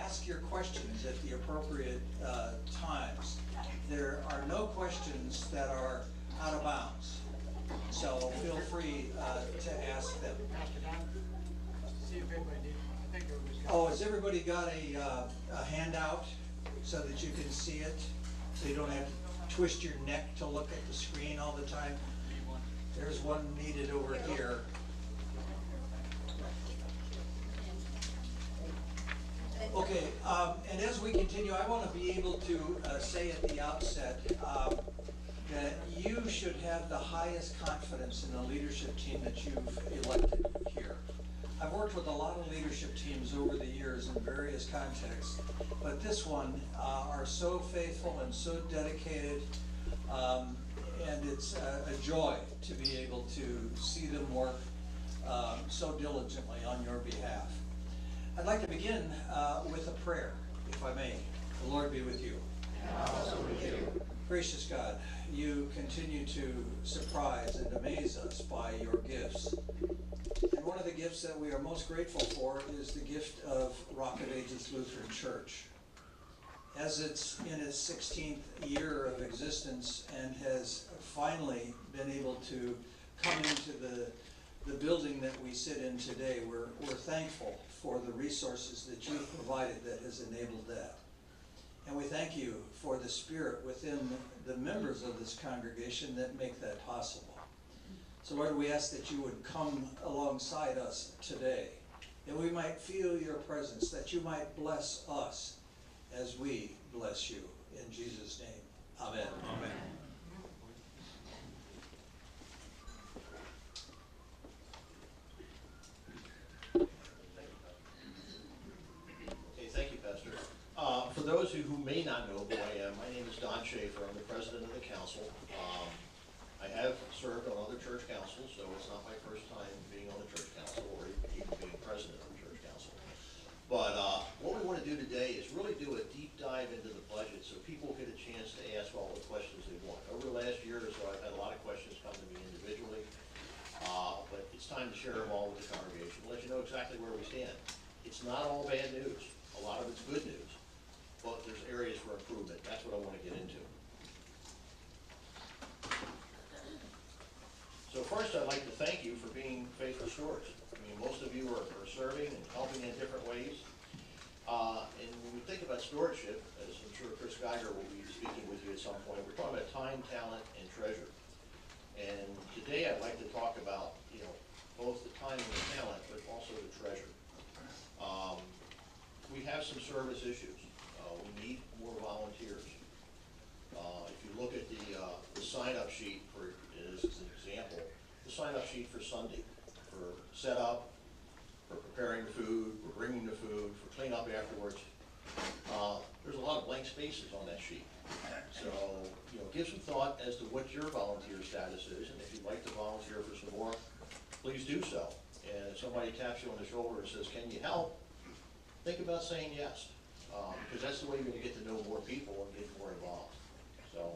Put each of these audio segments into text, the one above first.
ask your questions at the appropriate times. There are no questions that are out of bounds, so feel free to ask them. Pastor Don, see if everybody did. I think everybody's got. Oh, has everybody got a handout so that you can see it? So you don't have to twist your neck to look at the screen all the time? There's one needed over here. Okay, and as we continue, I want to be able to say at the outset that you should have the highest confidence in the leadership team that you've elected here. I've worked with a lot of leadership teams over the years in various contexts, but this one are so faithful and so dedicated, and it's a joy to be able to see them work so diligently on your behalf. I'd like to begin with a prayer, if I may. The Lord be with you. And also with you. Gracious God, you continue to surprise and amaze us by your gifts. And one of the gifts that we are most grateful for is the gift of Rock of Ages Lutheran Church. As it's in its 16th year of existence and has finally been able to come into the building that we sit in today, we're thankful for the resources that you've provided that has enabled that. And we thank you for the spirit within the members of this congregation that make that possible. So Lord, we ask that you would come alongside us today, that we might feel your presence, that you might bless us as we bless you. In Jesus' name, amen. Amen. Thank you, Pastor. For those who may not know who I am, my name is Don Schaefer. I'm the president of the council. I have served on other church councils, so it's not my first time being on the church council or even being president of the church council. But what we want to do today is really do a deep dive into the budget so people get a chance to ask all the questions they want. Over the last year or so, I've had a lot of questions come to me individually, but it's time to share them all with the congregation, let you know exactly where we stand. It's not all bad news. A lot of it's good news, but there's areas for improvement. That's what I want to get into. So first, I'd like to thank you for being faithful stewards. I mean, most of you are serving and helping in different ways. And when we think about stewardship, as I'm sure Chris Geiger will be speaking with you at some point, we're talking about time, talent, and treasure. And today, I'd like to talk about, both the time and the talent, but also the treasure. We have some service issues. We need more volunteers. If you look at the sign-up sheet, for as an example, the sign-up sheet for Sunday, for setup, for preparing the food, for bringing the food, for cleanup afterwards, there's a lot of blank spaces on that sheet. So, give some thought as to what your volunteer status is, and if you'd like to volunteer for some more, please do so. And if somebody taps you on the shoulder and says, "Can you help?" think about saying yes, because that's the way you're going to get to know more people and get more involved. So,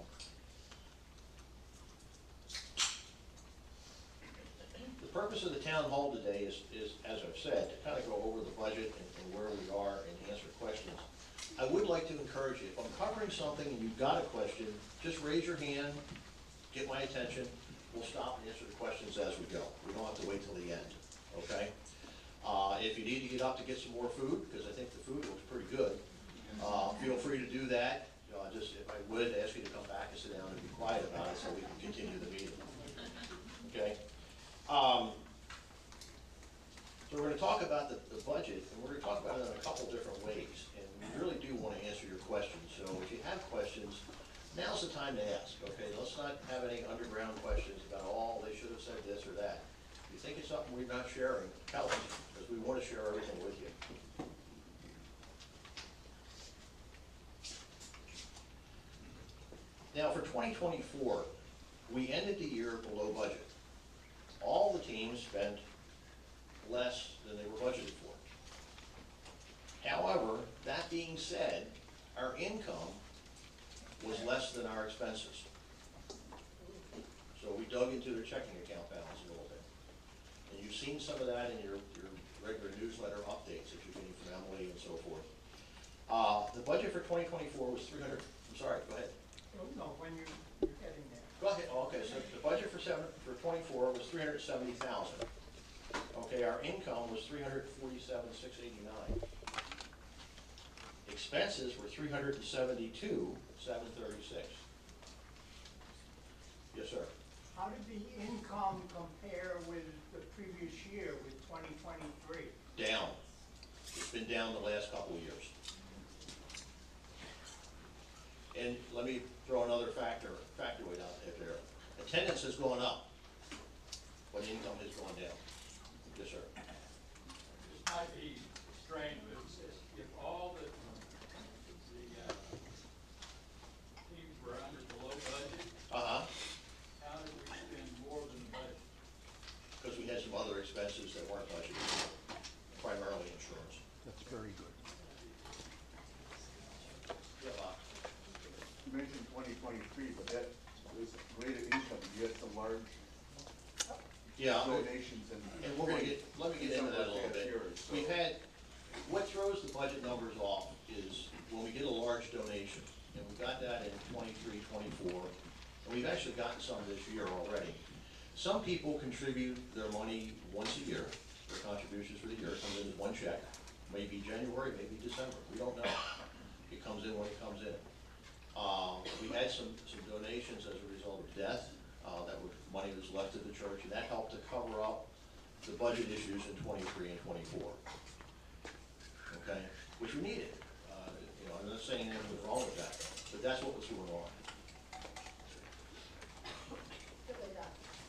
the purpose of the town hall today is, as I've said, to kind of go over the budget and where we are and answer questions. I would like to encourage you, if I'm covering something and you've got a question, just raise your hand, get my attention. We'll stop and answer the questions as we go. We don't have to wait till the end, okay? If you need to get up to get some more food, because I think the food looks pretty good, feel free to do that. Just, if I would, ask you to come back and sit down and be quiet about it so we can continue the meeting. Okay? So we're going to talk about the budget, and we're going to talk about it in a couple different ways. And we really do want to answer your questions. So if you have questions, now's the time to ask. Okay? Let's not have any underground questions about, oh, they should have said this or that. If you think it's something we're not sharing, tell us, because we want to share everything with you. Now, for 2024, we ended the year below budget. All the teams spent less than they were budgeted for. However, that being said, our income was less than our expenses. So we dug into their checking account balance a little bit. And you've seen some of that in your regular newsletter updates that you're getting from Emily and so forth. The budget for 2024 was 300, I'm sorry, go ahead. Oh, no, when you're getting there. Go ahead, okay, so the budget for 24 was 370,000. Okay, our income was 347,689. Expenses were 372,736. Yes, sir. How did the income compare with the previous year, with 2023? Down. It's been down the last couple of years. And let me throw another factoid out there. Attendance has gone up, but income has gone down. Yes, sir. This might be strange, but it says if all the teams were under below budget, Uh-huh, how did we spend more than the budget? because we had some other expenses that weren't budgeted, primarily insurance. That's very good. Yeah, Bob. You mentioned 2023, but that was greater income. You had some large Yeah, donations and. and we're gonna let me get into that a little bit. We've had, what throws the budget numbers off is when we get a large donation, and we got that in 23, 24, and we've actually gotten some this year already. Some people contribute their money once a year, their contributions for the year, comes in as one check, maybe January, maybe December, we don't know. It comes in when it comes in. We had some donations as a result of death, that was, money was left at the church, and that helped to cover up the budget issues in 23 and 24. Okay, which we needed. You know, I'm not saying anything was wrong with that, but that's what was going on.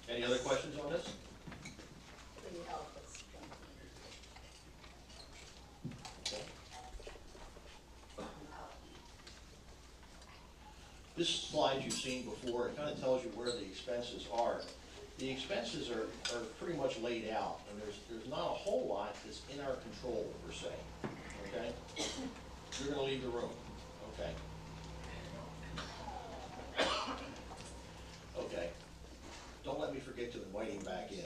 Any other questions on this? Okay. This slide you've seen before, it kind of tells you where the expenses are. The expenses are pretty much laid out, and there's not a whole lot that's in our control, per se, okay? You're gonna leave the room, okay? Okay. Don't let me forget to invite him back in.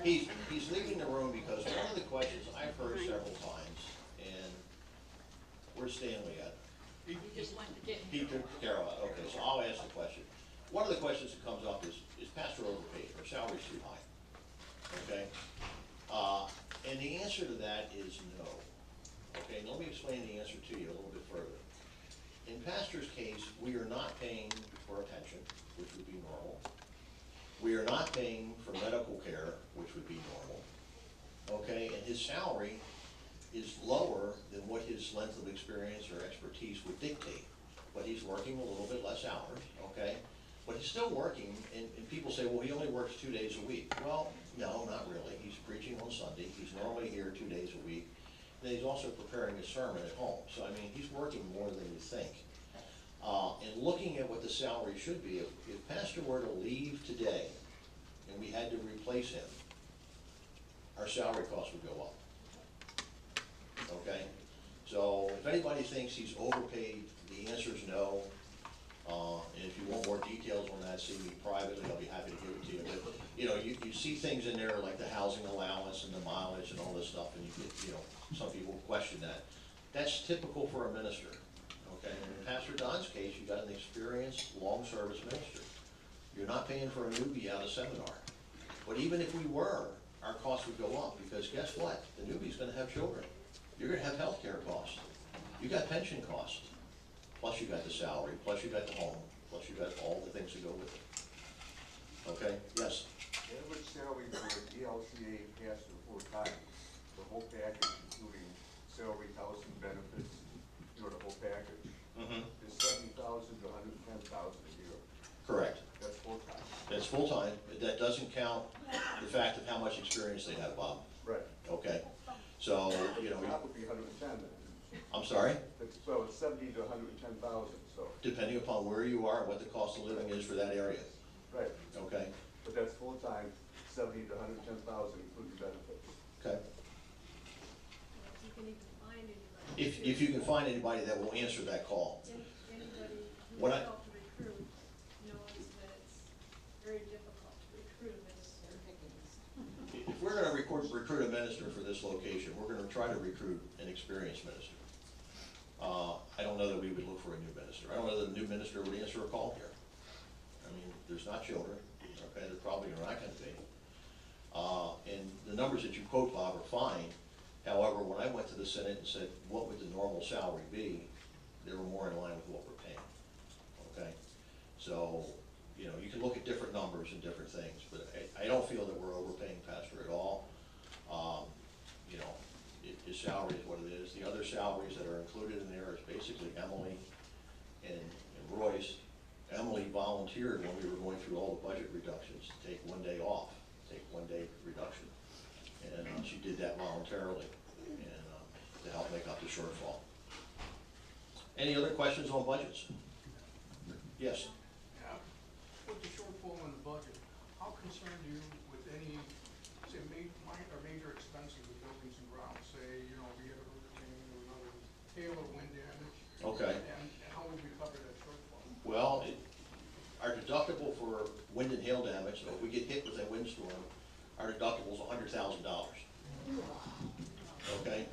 He's leaving the room because one of the questions I've heard several times, and where's Stanley at? He just went to get. He took care of it, okay, so I'll ask the question. One of the questions that comes up is pastor overpaid, or salary's too high? Okay? And the answer to that is no. Okay, and let me explain the answer to you a little bit further. In pastor's case, we are not paying for a pension, which would be normal. We are not paying for medical care, which would be normal. Okay, and his salary is lower than what his length of experience or expertise would dictate. But he's working a little bit less hours, okay? But he's still working, and people say, well, he only works 2 days a week. Well, no, not really. He's preaching on Sunday. He's normally here 2 days a week. And he's also preparing a sermon at home. So, I mean, he's working more than you think. And looking at what the salary should be, if Pastor were to leave today and we had to replace him, our salary costs would go up. Okay? So if anybody thinks he's overpaid, the answer is no. And if you want more details on that, see me privately, I'll be happy to give it to you. But, you know, you see things in there like the housing allowance and the mileage and all this stuff, and you get, you know, some people question that. That's typical for a minister, okay? And in Pastor Don's case, you got an experienced, long-service minister. You're not paying for a newbie out of seminar. But even if we were, our costs would go up, because guess what? The newbie's gonna have children. You're gonna have healthcare costs. You got pension costs. Plus you got the salary, plus you got the home, plus you got all the things that go with it. Okay, yes? The average salary for an ELCA pastor full-time, the whole package, including salary, housing, benefits, you know, the whole package, is 70,000 to 110,000 a year. Correct. That's full-time. That's full-time. That doesn't count the fact of how much experience they have, Bob. Right. Okay? So, you know, That would be 110 then. I'm sorry? So it's 70 to 110,000, so, Depending upon where you are and what the cost of living is for that area. right. Okay? But that's full-time, 70 to 110,000, including benefits. Okay. You can even find anybody. If you can find anybody that will answer that call. Anybody What who's I- helped recruit knows that it's very difficult to recruit a minister. If we're gonna recruit a minister for this location, we're gonna try to recruit an experienced minister. I don't know that we would look for a new minister. I don't know that a new minister would answer a call here. I mean, there's not children, okay, there probably are not gonna be. And the numbers that you quote, Bob, are fine. However, when I went to the Senate and said, what would the normal salary be, they were more in line with what we're paying, okay? So, you know, you can look at different numbers and different things, but I don't feel that we're overpaying Pastor at all. You know, his salary is what it is. The other salaries that are included in there is basically Emily and Royce. Emily volunteered when we were going through all the budget reductions to take 1 day off, take 1 day reduction. And she did that voluntarily and to help make up the shortfall. Any other questions on budgets? Yes? Yeah. With the shortfall in the budget, how concerned are you with any, say, major expenses with buildings and grounds? Say, you know, we had a hurricane or another hail or wind damage. Okay. And how would we cover that shortfall? Well, our deductible for wind and hail damage, so if we get hit with a windstorm, our deductible is $100,000. Okay?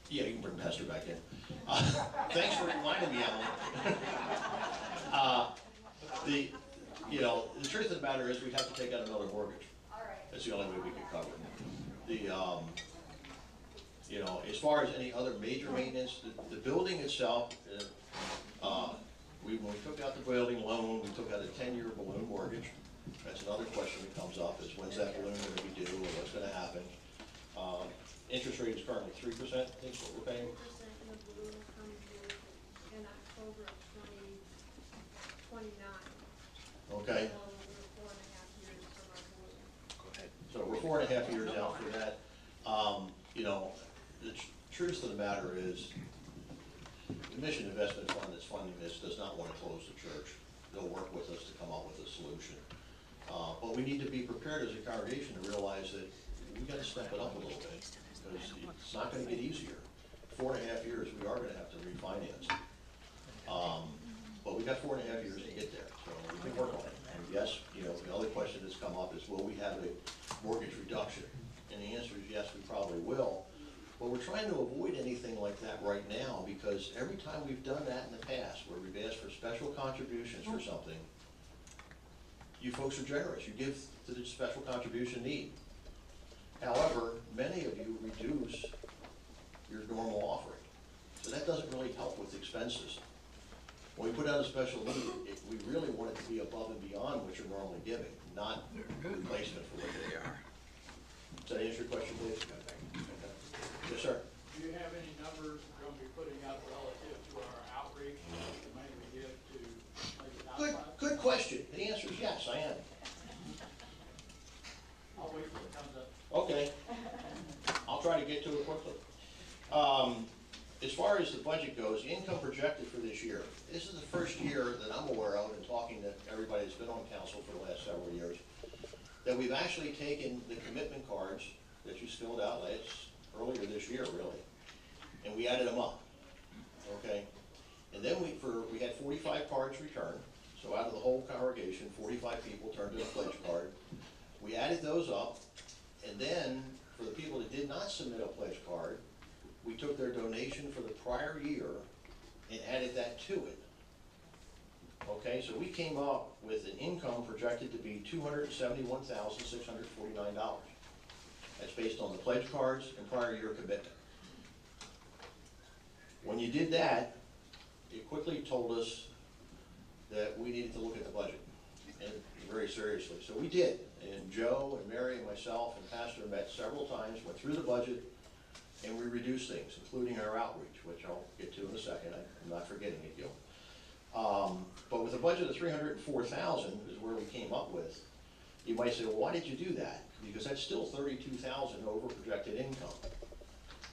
Yeah, you can bring Pastor back in. Thanks for reminding me, Emily. You know, the truth of the matter is we'd have to take out another mortgage. That's the only way we can cover it. You know, as far as any other major maintenance, the building itself, when we took out the building loan, we took out a 10-year balloon mortgage. That's another question that comes up, is when's that balloon gonna be due, or what's gonna happen? Interest rate is currently 3%, I think is what we're paying. 3%, and the balloon will come due in October of 2029. Okay, So we're 4.5 years from our balloon. so we're 4.5 years out for that. You know, the truth of the matter is, the Mission Investment Fund that's funding this does not want to close the church. They'll work with us to come up with a solution. But we need to be prepared as a congregation to realize that we gotta step it up a little bit, because it's not gonna get easier. 4.5 years, we are gonna have to refinance. But we got 4.5 years to get there, so we can work on it. And yes, you know, the other question that's come up is, will we have a mortgage reduction? And the answer is yes, we probably will. But we're trying to avoid anything like that right now, because every time we've done that in the past, where we've asked for special contributions for something, you folks are generous, you give to the special contribution need. However, many of you reduce your normal offering, so that doesn't really help with expenses. When we put out a special need, we really want it to be above and beyond what you're normally giving, not replacement for what they are. Does that answer your question, please? Yes, sir. Do you have any numbers we're gonna be putting out relative to our outreach, the money we give to maybe nonprofits? Good question. The answer is yes, I am. I'll wait till it comes up. Okay. I'll try to get to it quickly. As far as the budget goes, the income projected for this year, this is the first year that I'm aware of, and talking to everybody that's been on council for the last several years, that we've actually taken the commitment cards that you filled out earlier this year, really, and we added them up, okay? And then we had 45 cards returned, so out of the whole congregation, 45 people turned in a pledge card. We added those up, and then for the people that did not submit a pledge card, we took their donation for the prior year and added that to it. Okay, so we came up with an income projected to be $271,649. That's based on the pledge cards and prior year commitment. When you did that, it quickly told us that we needed to look at the budget, and very seriously. So we did, and Joe and Mary and myself and Pastor met several times, went through the budget, and we reduced things, including our outreach, which I'll get to in a second. I'm not forgetting it, Gil. But with a budget of $304,000 is where we came up with. You might say, well, why did you do that? Because that's still $32,000 over projected income.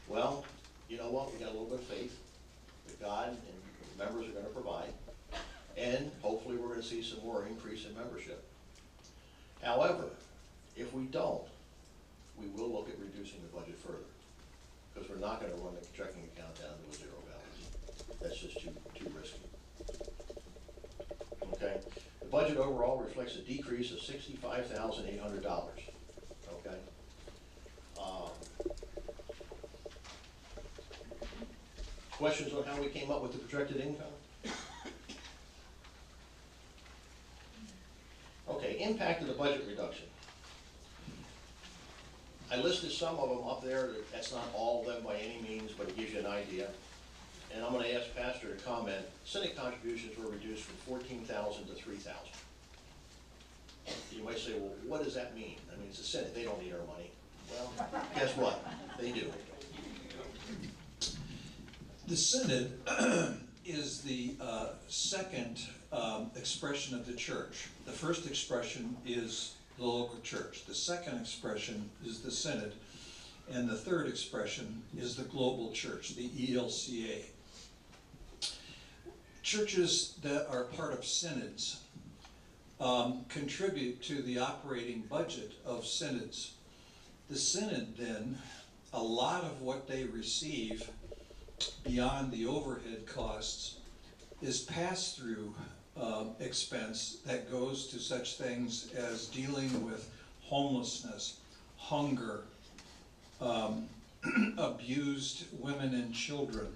Well, you know what? We got a little bit of faith that God and members are going to provide, and hopefully we're going to see some more increase in membership. However, if we don't, we will look at reducing the budget further, because we're not going to run the checking account down to a zero balance. That's just too risky. Okay, the budget overall reflects a decrease of $65,800. Okay, Questions on how we came up with the projected income? Okay, impact of the budget reduction. I listed some of them up there, that's not all of them by any means, but it gives you an idea. And I'm gonna ask Pastor to comment. Synod contributions were reduced from 14,000 to 3,000. You might say, well, what does that mean? I mean, it's a synod, they don't need our money. Well, guess what? They do. The synod is the second expression of the church. The first expression is the local church. The second expression is the synod. And the third expression is the global church, the ELCA. Churches that are part of synods contribute to the operating budget of synods. The synod then, a lot of what they receive beyond the overhead costs is pass-through expense that goes to such things as dealing with homelessness, hunger, abused women and children.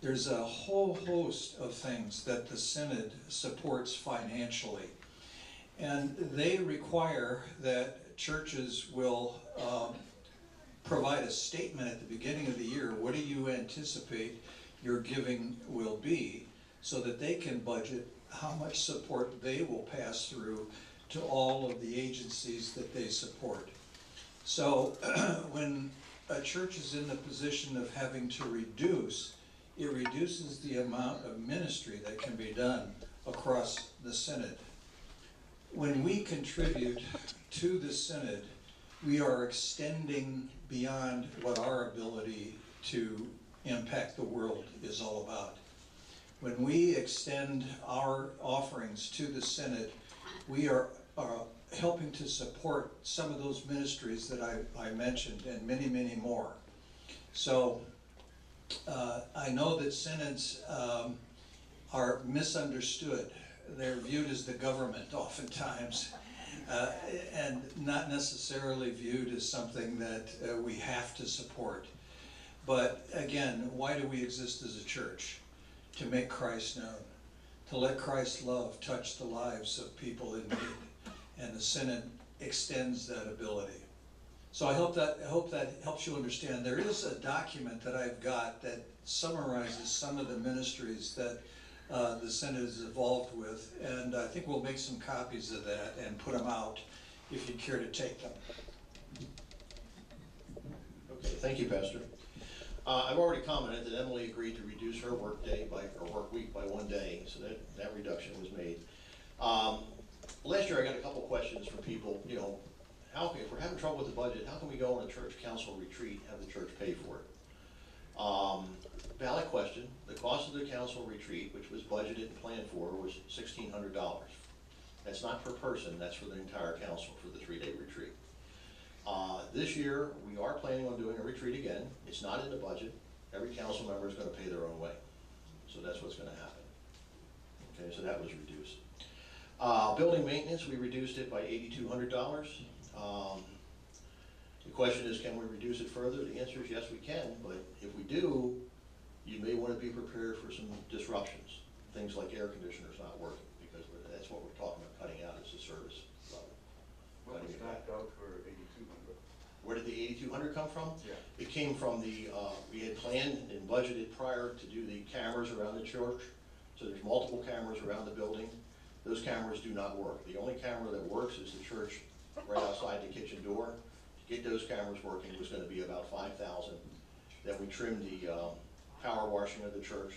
There's a whole host of things that the synod supports financially. And they require that churches will provide a statement at the beginning of the year. What do you anticipate your giving will be, so that they can budget how much support they will pass through to all of the agencies that they support. So when a church is in the position of having to reduce, it reduces the amount of ministry that can be done across the synod. When we contribute to the synod, we are extending beyond what our ability to impact the world is all about. When we extend our offerings to the synod, we are helping to support some of those ministries that I mentioned, and many, many more. So I know that synods are misunderstood. They're viewed as the government oftentimes, and not necessarily viewed as something that we have to support. But again, why do we exist as a church? To make Christ known, to let Christ's love touch the lives of people in need, and the synod extends that ability. So I hope that helps you understand. There is a document that I've got that summarizes some of the ministries that the synod is involved with, and I think we'll make some copies of that and put them out if you care to take them. Okay, thank you, Pastor. I've already commented that Emily agreed to reduce her work week by 1 day, so that reduction was made. Last year I got a couple questions from people, you know, if we're having trouble with the budget, how can we go on a church council retreat, have the church pay for it? Valid question. The cost of the council retreat, which was budgeted and planned for, was $1,600. That's not per person, that's for the entire council for the 3-day retreat. This year, we are planning on doing a retreat again. It's not in the budget. Every council member is gonna pay their own way. So that's what's gonna happen. Okay, so that was reduced. Building maintenance, we reduced it by $8,200. The question is, can we reduce it further? The answer is yes, we can, but if we do, you may wanna be prepared for some disruptions. Things like air conditioners not working, because that's what we're talking about, cutting out as a service level. What was knocked out for 8,200? Where did the 8,200 come from? Yeah. It came from we had planned and budgeted prior to do the cameras around the church. So there's multiple cameras around the building. Those cameras do not work. The only camera that works is the church right outside the kitchen door. To get those cameras working was gonna be about $5,000. Then we trimmed the power washing of the church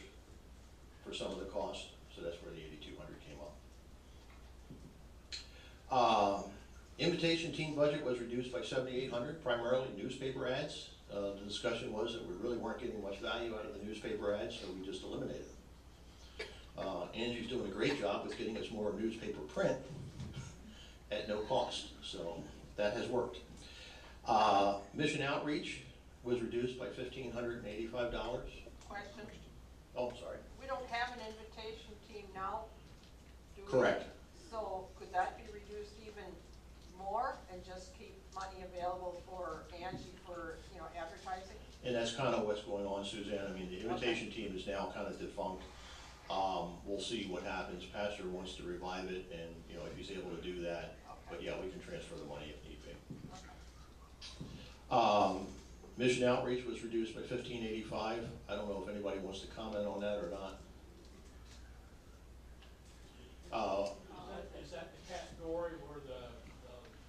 for some of the costs. So that's where the 8,200 came up. Invitation team budget was reduced by $7,800, primarily newspaper ads. The discussion was that we really weren't getting much value out of the newspaper ads, so we just eliminated them. Angie's doing a great job with getting us more newspaper print at no cost, so that has worked. Mission outreach was reduced by $1,585. Question, Oh, sorry. we don't have an invitation team now, do we? Correct. So could that be reduced even more and just keep money available for Angie for, you know, advertising? And that's kind of what's going on, Suzanne. I mean, the invitation team is now kind of defunct. We'll see what happens. Pastor wants to revive it, and, you know, if he's able to do that, but yeah, we can transfer the money if need be. Mission outreach was reduced by $15.85. I don't know if anybody wants to comment on that or not. Is that the category where the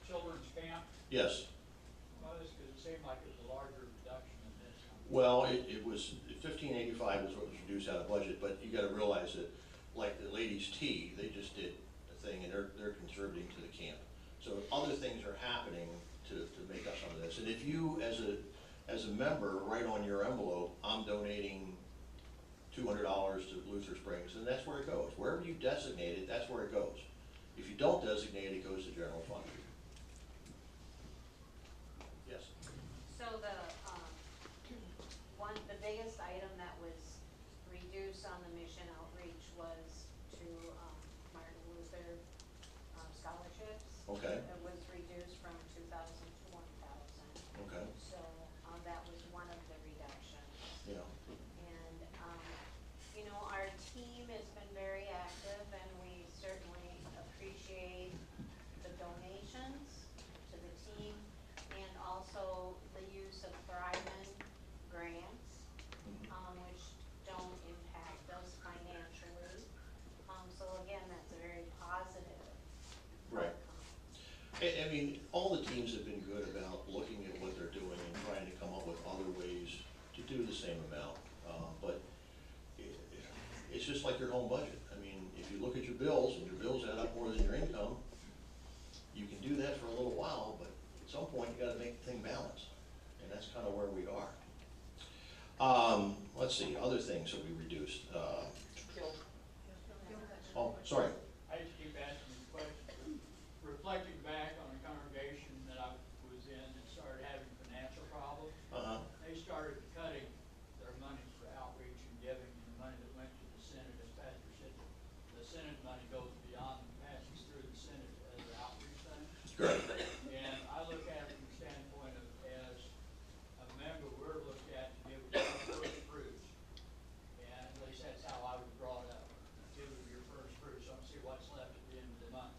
children's camp Yes. was? Because it seemed like it was a larger reduction than this. Well, it was, $15.85 was what was reduced out of budget, but you gotta realize that, like the ladies' tea, they just did a thing and they're contributing to the camp. So other things are happening to make up some of this. And if you, as a member, write on your envelope, I'm donating $200 to Luther Springs, and that's where it goes. Wherever you designate it, that's where it goes. If you don't designate it, it goes to general fund. Yes? So the biggest item that was reduced on the mission outreach was to Martin Luther scholarships. Okay. It was reduced from 2,000 to 1,000. Okay. So that was one of the reductions. Yeah. And you know, our team has been very active, and we certainly appreciate the donations to the team, and also the use of Thriven grants, which don't impact us financially. So again, that's a very positive Right. outcome. I mean, all the teams have been good about looking at what they're doing and trying to come up with other ways to do the same amount. But it's just like your home budget. I mean, if you look at your bills and your bills add up more than your income, you can do that for a little while, but at some point you gotta make the thing balance. And that's kind of where we are. Let's see, other things that we reduced. Oh, sorry. I hate to keep asking these questions. Reflecting back on a congregation that I was in and started having financial problems, they started cutting their money for outreach and giving, and the money that went to the Senate, as Pastor said, the Senate money goes beyond, passes through the Senate as an outreach thing. Correct. And I look at it from the standpoint of, as a member, we're looked at to give first fruits. And at least that's how I was brought up. Give them your first fruits, so I see what's left at the end of the month.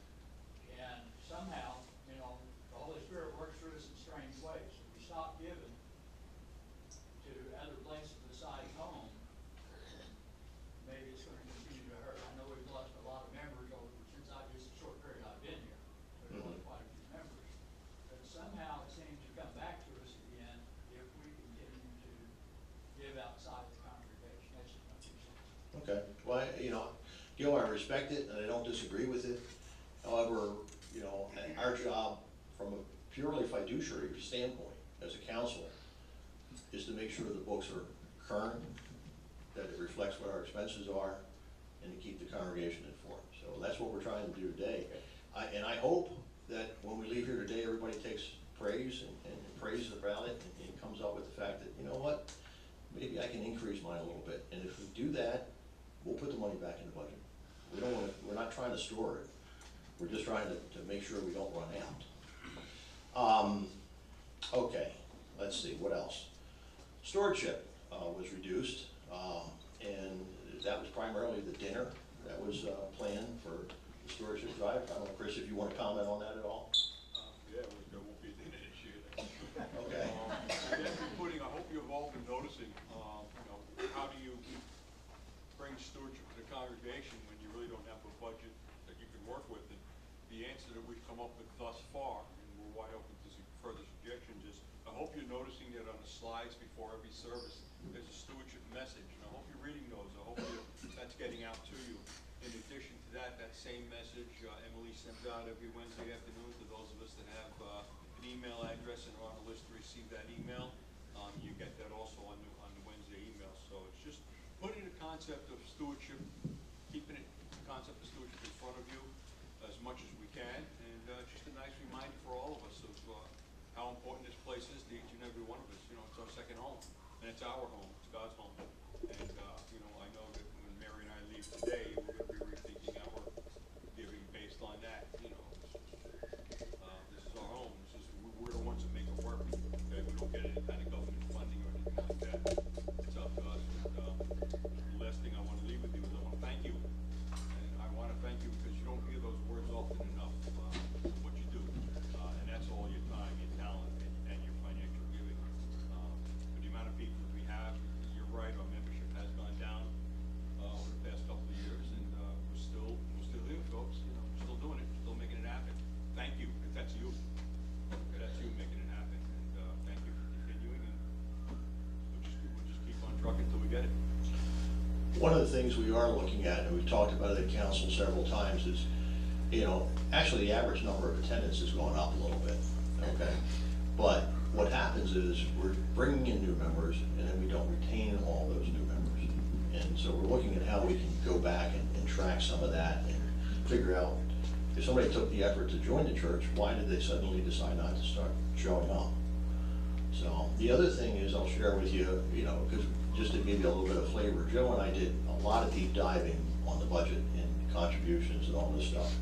And somehow, you know, the Holy Spirit works through us in strange ways. If we stop giving to other places besides home, maybe it's gonna continue to hurt. I know we've lost a lot of members over, since just a short period I've been here. There's only quite a few members. But somehow it seems to come back to us again if we continue to give outside the congregation. That's just my 2 cents. Okay, well, you know, Gil, I respect it and I don't disagree with it. However, you know, our job from a purely fiduciary standpoint as a council is to make sure the books are current, that it reflects what our expenses are, and to keep the congregation informed. So that's what we're trying to do today. And I hope that when we leave here today, everybody takes praise and praise about it and comes up with the fact that, you know what, maybe I can increase mine a little bit. And if we do that, we'll put the money back in the budget. We don't want to, we're not trying to store it. We're just trying to make sure we don't run out. Okay, let's see, what else? Stewardship was reduced, and that was primarily the dinner that was planned for the stewardship drive. I don't know, Chris, if you want to comment on that at all? Yeah, there won't be a dinner this year. Okay. I hope you've all been noticing, you know, how do you bring stewardship to the congregation when you really don't have a budget that you can work with? And the answer that we've come up with thus far, and we're wide open to further suggestions, is I hope you're noticing that on the slides before every service, there's a stewardship message. And I hope you're reading those. I hope that's getting out to you. In addition to that, that same message Emily sends out every Wednesday afternoon to those of us that have an email address and are on the list to receive that email. You get that also on the Wednesday email. So it's just putting the concept of stewardship, keeping the concept of stewardship in front of you as much as we can, and just a nice reminder for all of us of how important this place is to each and every one of us. You know, it's our second home, and it's our home. It's God's home. And you know, I know that when Mary and I leave today, we're going to be rethinking our giving based on that. You know, this is our home. We're the ones that make it work. Okay? We don't get any kind of government funding or anything like get it. One of the things we are looking at, and we've talked about it at council several times, is, actually the average number of attendance has gone up a little bit, okay? But what happens is, we're bringing in new members, and then we don't retain all those new members. And so we're looking at how we can go back and track some of that, and figure out, if somebody took the effort to join the church, why did they suddenly decide not to start showing up? So, the other thing is, I'll share with you, because just to give you a little bit of flavor, Joe and I did a lot of deep diving on the budget and contributions and all this stuff.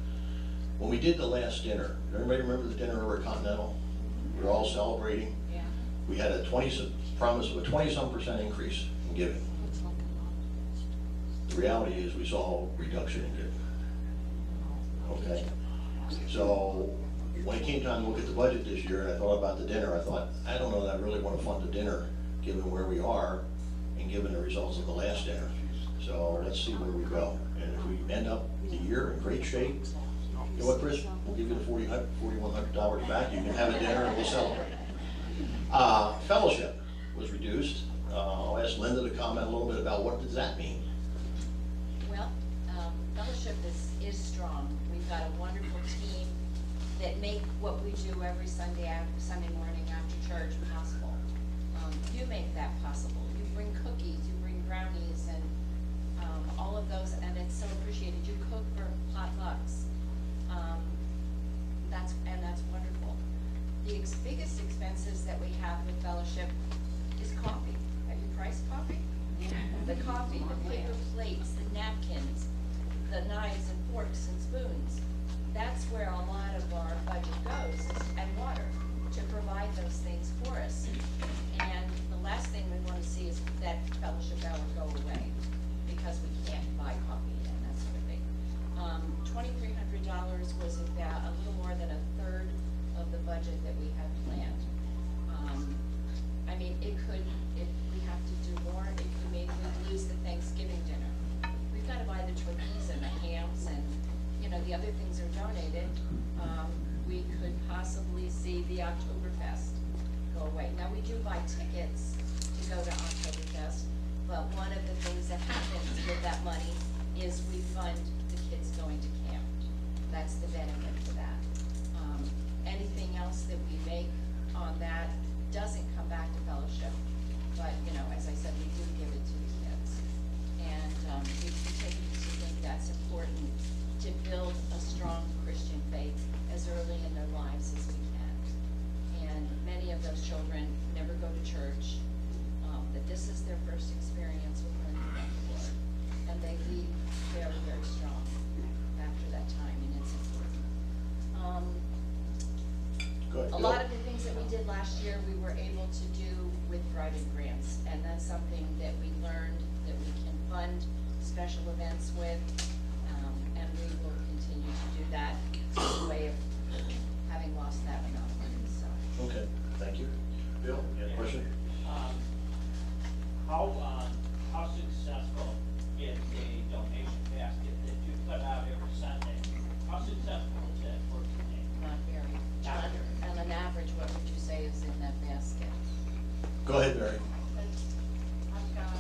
When we did the last dinner, everybody remember the dinner over at Continental? We were all celebrating. Yeah. We had a promise of a 20-some% increase in giving. The reality is, we saw a reduction in giving. Okay? So, when it came time to look at the budget this year, and I thought about the dinner, I thought, I don't know that I really want to fund the dinner, given where we are, and given the results of the last dinner. So, let's see where we go. And if we end up the year in great shape, you know what, Chris? We'll give you the $4,100 back. You can have a dinner and we'll celebrate. Fellowship was reduced. I'll ask Linda to comment a little bit about what does that mean. Well, fellowship is strong. We've got a wonderful team that make what we do every Sunday morning after church possible. You make that possible. You bring cookies, you bring brownies, and all of those, and it's so appreciated. You cook for potlucks. That's wonderful. The biggest expenses that we have with fellowship is coffee. Have you priced coffee? The coffee, the paper plates, the napkins, the knives and forks and spoons. That's where a lot of our budget goes, and water, to provide those things for us. And the last thing we want to see is that fellowship hour go away, because we can't buy coffee and that sort of thing. $2,300 was about a little more than a third of the budget that we had planned. I mean, if we have to do more, it could maybe lose the Thanksgiving dinner. We've got to buy the turkeys and the hams and, the other things are donated. We could possibly see the Oktoberfest go away. Now, we do buy tickets to go to Oktoberfest, but one of the things that happens with that money is we fund the kids going to camp. That's the benefit for that. Anything else that we make on that doesn't come back to fellowship, but, as I said, we do give it to the kids. And we continue to think that's important to build a strong Christian faith as early in their lives as we can. And many of those children never go to church, that this is their first experience with learning about the Lord. And they leave very, very strong after that time, and it's important. Good. A lot of the things that we did last year, we were able to do with private grants, and that's something that we learned that we can fund special events with, and we will continue to do that. It's a way of having lost that amount of money, so. Okay, thank you. Bill, you have a question? How successful is the donation basket that you put out every Sunday? How successful is that for today? Not very. Not very. And on average, what would you say is in that basket? Go ahead, Mary. I've got,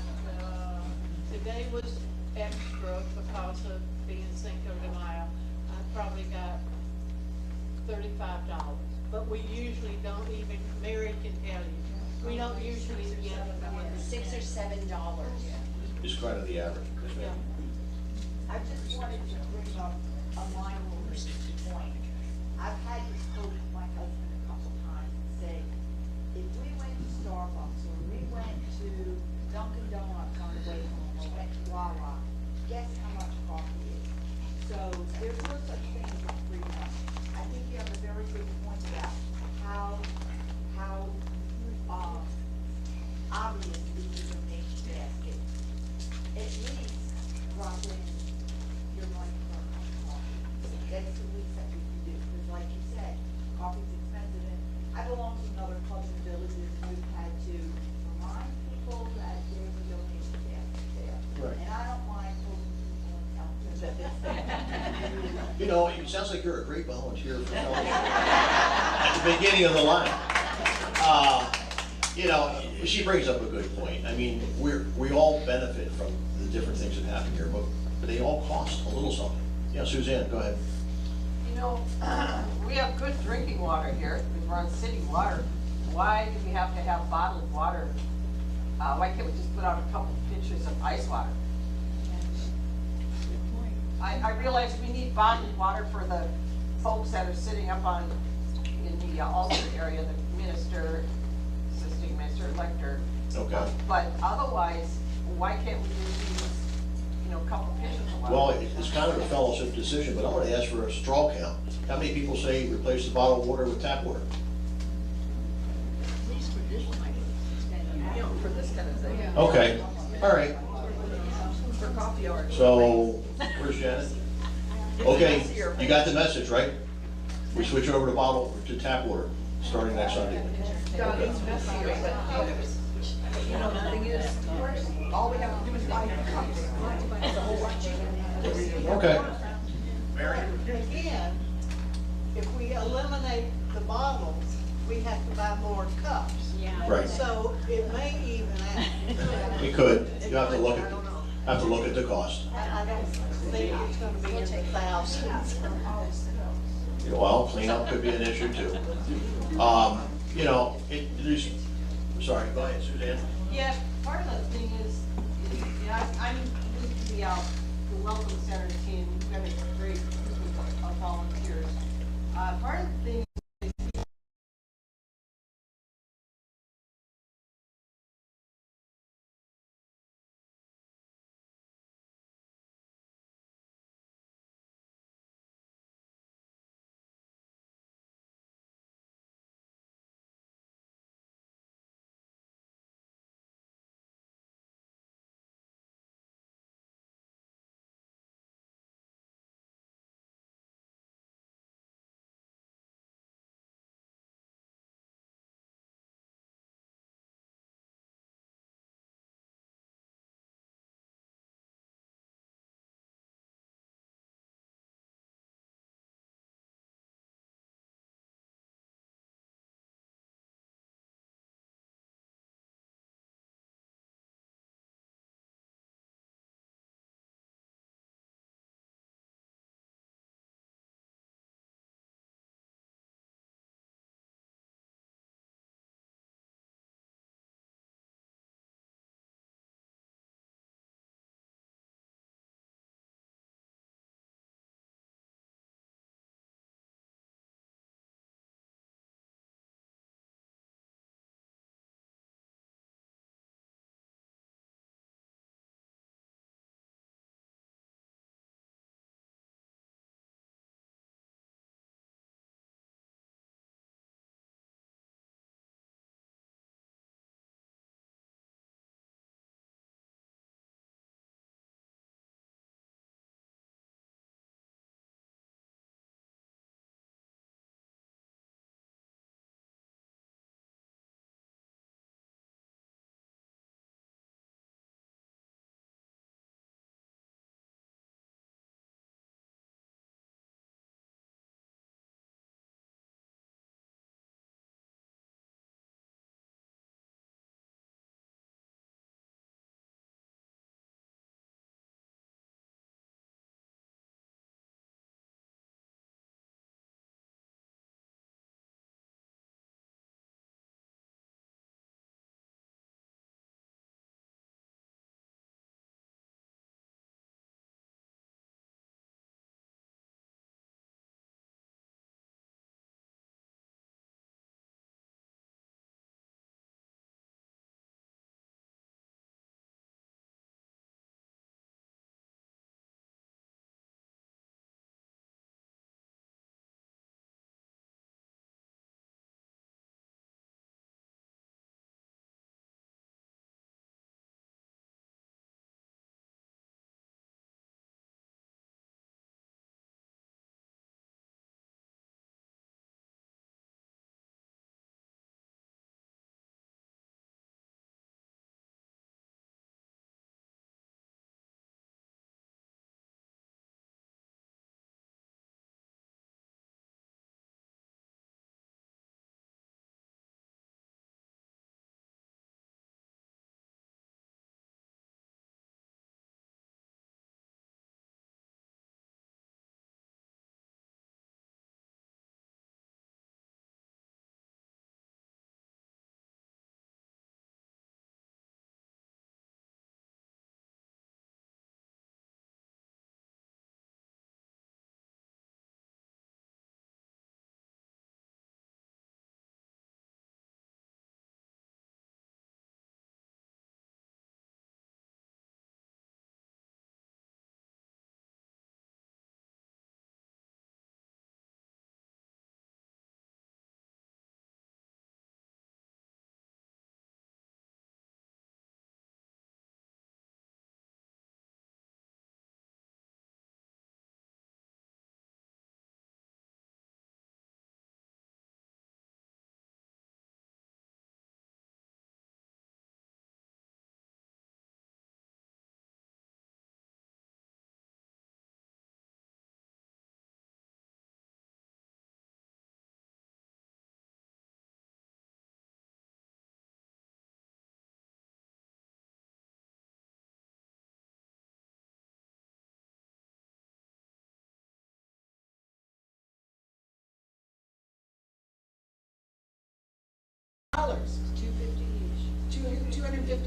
today was extra because of being Cinco de Mayo. I probably got $35, but we usually don't even, Mary can tell you, we don't usually get more than $6 or $7. Just kind of the average. Yeah. I just wanted to bring up a minor point. I've had to coach my husband a couple times and say, if we went to Starbucks or we went to Dunkin' Donuts on the way home or went to Wawa, guess how much coffee is? So there's no such thing as a free lunch. I think you have a very good point about how obvious the donation basket. At least drop in your money for coffee. That's the least that we can do, because like you said, coffee's expensive, and I belong to another club in villages, and we've had to remind people that there's a donation basket there. Right. And I don't mind holding people and telling them that it's there. It sounds like you're a great volunteer for fellowship. At the beginning of the line. You know, she brings up a good point. I mean, we all benefit from the different things that happen here, but they all cost a little something. Yeah, Suzanne, go ahead. You know, we have good drinking water here, we run city water. Why do we have to have bottled water? Why can't we just put out a couple pitchers of ice water? I realize we need bottled water for the folks that are sitting up on, in the Alter area, the minister, assisting minister, elector. Okay. But otherwise, why can't we just use, a couple pitchers of water? Well, it's kind of a fellowship decision, but I'm gonna ask for a straw count. How many people say replace the bottled water with tap water? For this kind of thing. Okay, all right. For coffee hour. So, where's Janet? Okay, you got the message, right? We switch over to tap water, starting next Sunday. God, it's messier, but, the thing is, all we have to do is buy cups. It's a whole lot cheaper. Okay. Again, if we eliminate the bottles, we have to buy more cups. Yeah. Right. So it may even out. We could, you have to look I don't know. at the cost. I don't think it's gonna be in the thousands. Well, cleanup could be an issue too. Sorry, go ahead, Suzanne. Yeah, part of the thing is, I'm with the Welcome Center team, we've got a great group of volunteers. Part of the thing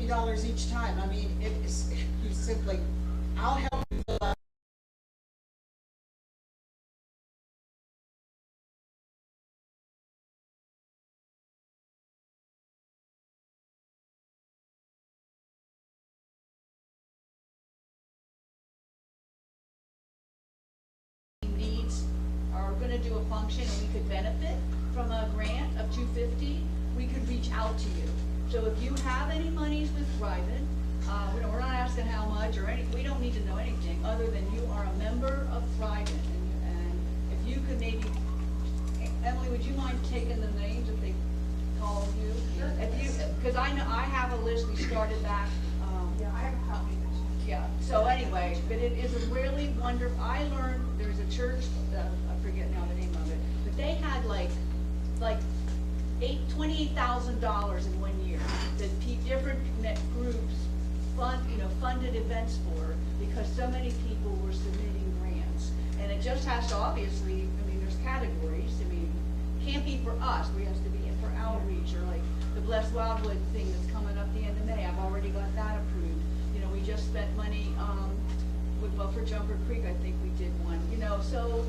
$50 each time. I mean, it's, you simply, I'll help you fill out. Needs are gonna do a function and we could benefit from a grant of $250, we could reach out to you. So if you have any monies with Thriven, we're not asking how much or we don't need to know anything other than you are a member of Thriven. And if you could maybe, Emily, would you mind taking the names if they call you? Sure. If you, because I know, I have a list, we started back, Yeah, I have a copy of this. yeah, so anyway, but it is a really wonderful, I learned, there's a church, I forget now the name of it, but they had like $28,000 in 1 year that different groups funded events for, because so many people were submitting grants. And it just has to obviously, I mean, there's categories, I mean, it can't be for us, we have to be for outreach, or like the Blessed Wildwood thing that's coming up the end of May, I've already got that approved. You know, we just spent money, with Buffer Jumper Creek, I think we did one, so